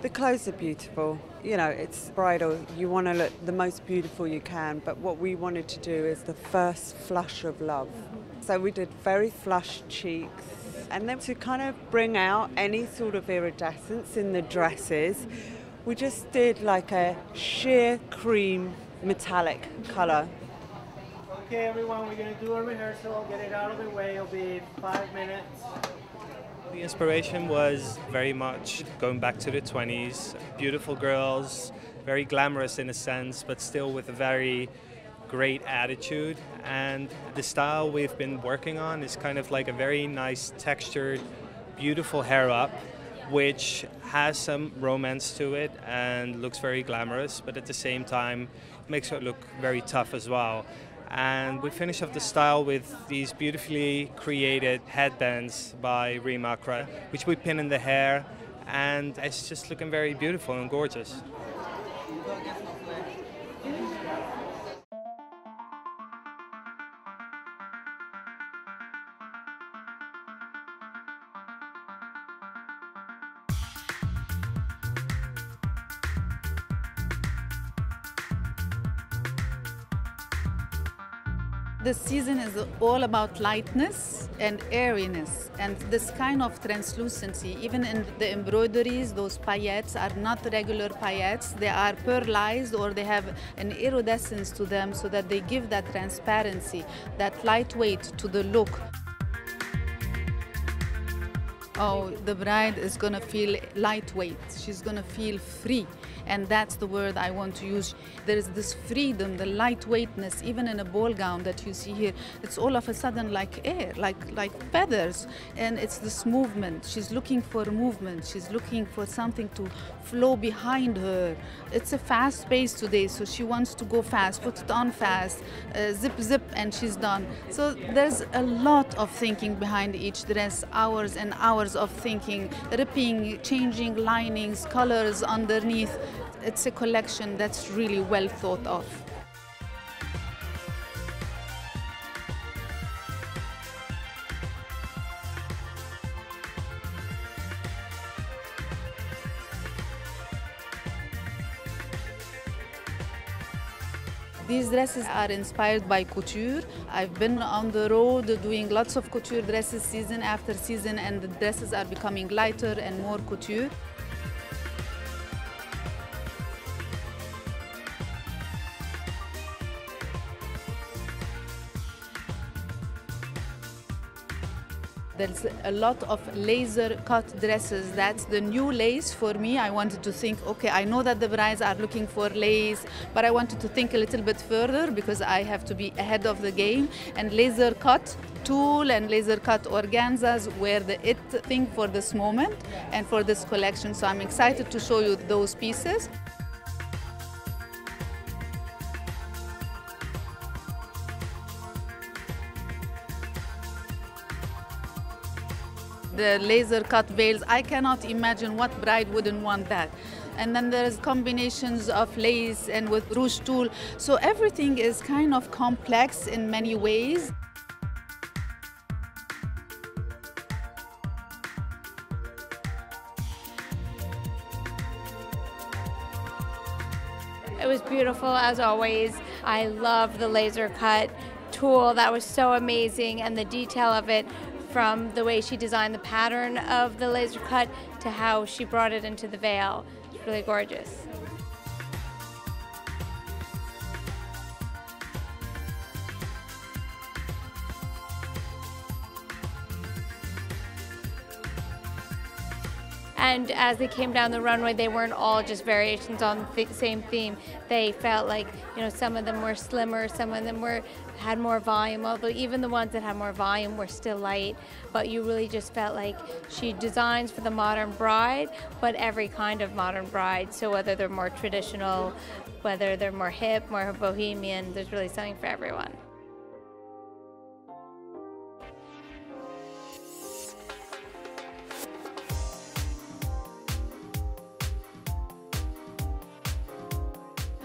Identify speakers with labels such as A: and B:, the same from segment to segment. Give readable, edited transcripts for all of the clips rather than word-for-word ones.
A: The clothes are beautiful. You know, it's bridal. You want to look the most beautiful you can, but what we wanted to do is the first flush of love. So we did very flushed cheeks, and then to kind of bring out any sort of iridescence in the dresses, we just did like a sheer cream metallic colour.
B: Okay, everyone, we're going to do a rehearsal. Get it out of the way. It'll be 5 minutes.
C: The inspiration was very much going back to the 20s. Beautiful girls, very glamorous in a sense, but still with a very great attitude. And the style we've been working on is kind of like a very nice textured, beautiful hair up, which has some romance to it and looks very glamorous, but at the same time makes it look very tough as well. And we finish off the style with these beautifully created headbands by Reem Acra, which we pin in the hair, and it's just looking very beautiful and gorgeous.
D: This season is all about lightness and airiness and this kind of translucency. Even in the embroideries, those paillettes are not regular paillettes. They are pearlized or they have an iridescence to them so that they give that transparency, that lightweight to the look. Oh, the bride is going to feel lightweight. She's going to feel free. And that's the word I want to use. There is this freedom, the lightweightness, even in a ball gown that you see here. It's all of a sudden like air, like feathers. And it's this movement. She's looking for movement. She's looking for something to flow behind her. It's a fast pace today, so she wants to go fast, put it on fast, zip, zip, and she's done. So there's a lot of thinking behind each dress, hours and hours of thinking, ripping, changing linings, colors underneath. It's a collection that's really well thought of. These dresses are inspired by couture. I've been on the road doing lots of couture dresses season after season, and the dresses are becoming lighter and more couture. There's a lot of laser cut dresses. That's the new lace for me. I wanted to think, okay, I know that the brides are looking for lace, but I wanted to think a little bit further because I have to be ahead of the game. And laser cut tulle and laser cut organzas were the it thing for this moment and for this collection. So I'm excited to show you those pieces. The laser cut veils, I cannot imagine what bride wouldn't want that. And then there's combinations of lace and with rouge tulle. So everything is kind of complex in many ways.
E: It was beautiful as always. I love the laser cut tulle. That was so amazing, and the detail of it, from the way she designed the pattern of the laser cut to how she brought it into the veil. It's really gorgeous. And as they came down the runway, they weren't all just variations on the same theme. They felt like, you know, some of them were slimmer, some of them had more volume, although even the ones that had more volume were still light. But you really just felt like she designs for the modern bride, but every kind of modern bride. So whether they're more traditional, whether they're more hip, more bohemian, there's really something for everyone.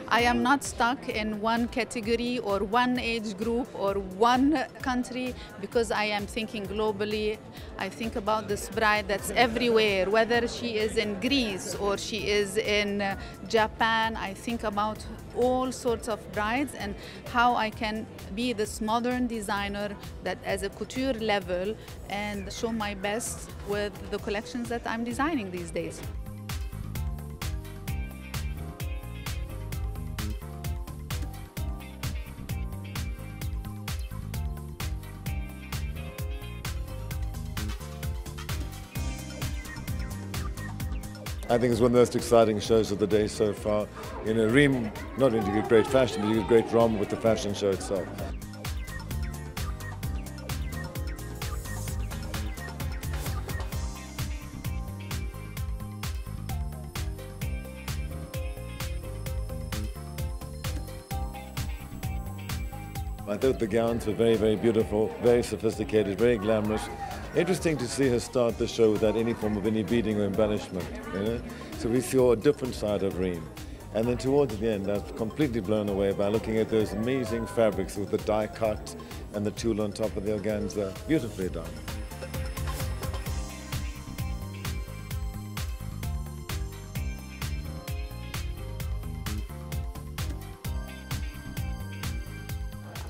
D: I am not stuck in one category or one age group or one country because I am thinking globally. I think about this bride that's everywhere, whether she is in Greece or she is in Japan. I think about all sorts of brides and how I can be this modern designer that as a couture level and show my best with the collections that I'm designing these days.
F: I think it's one of the most exciting shows of the day so far. You know, Reem not only did great fashion, but he did great drama with the fashion show itself. I thought the gowns were very, very beautiful, very sophisticated, very glamorous. Interesting to see her start the show without any form of any beading or embellishment, you know? So we saw a different side of Reem. And then towards the end, I was completely blown away by looking at those amazing fabrics with the die cut and the tulle on top of the organza. Beautifully done.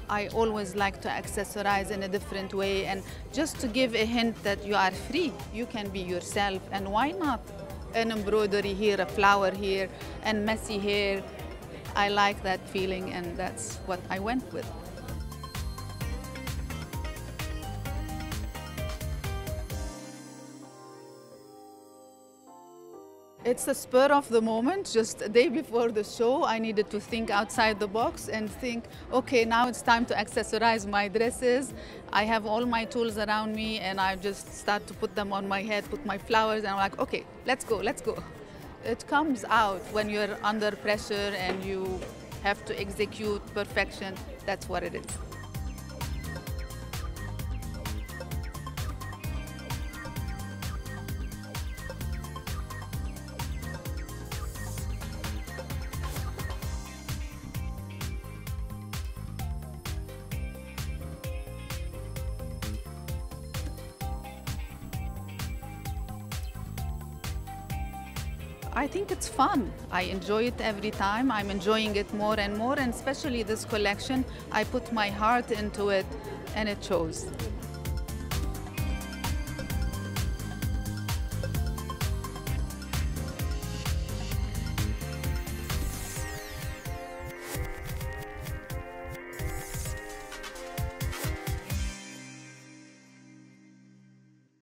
D: I always like to accessorize in a different way and just to give a hint that you are free. You can be yourself, and why not? An embroidery here, a flower here, and messy hair. I like that feeling, and that's what I went with. It's a spur of the moment. Just a day before the show, I needed to think outside the box and think, okay, now it's time to accessorize my dresses. I have all my tools around me and I just start to put them on my head, put my flowers, and I'm like, okay, let's go, let's go. It comes out when you're under pressure and you have to execute perfection. That's what it is. I think it's fun. I enjoy it every time. I'm enjoying it more and more, and especially this collection, I put my heart into it and it shows.